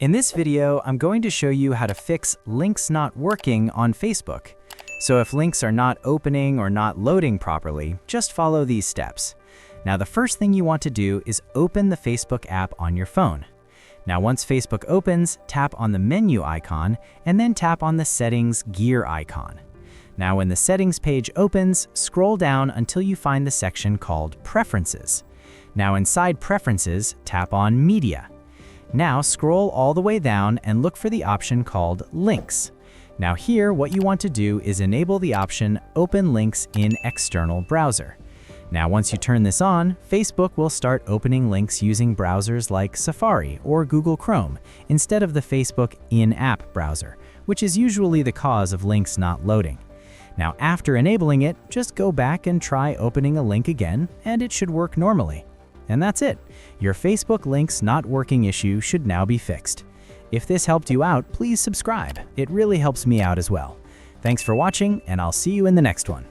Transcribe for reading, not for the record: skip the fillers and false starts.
In this video, I'm going to show you how to fix links not working on Facebook. So if links are not opening or not loading properly, just follow these steps. Now the first thing you want to do is open the Facebook app on your phone. Now once Facebook opens, tap on the menu icon and then tap on the settings gear icon. Now when the settings page opens, scroll down until you find the section called Preferences. Now inside Preferences, tap on Media. Now scroll all the way down and look for the option called Links. Now here, what you want to do is enable the option Open Links in External Browser. Now once you turn this on, Facebook will start opening links using browsers like Safari or Google Chrome instead of the Facebook in-app browser, which is usually the cause of links not loading. Now after enabling it, just go back and try opening a link again, and it should work normally. And that's it. Your Facebook links not working issue should now be fixed. If this helped you out, please subscribe. It really helps me out as well. Thanks for watching, and I'll see you in the next one.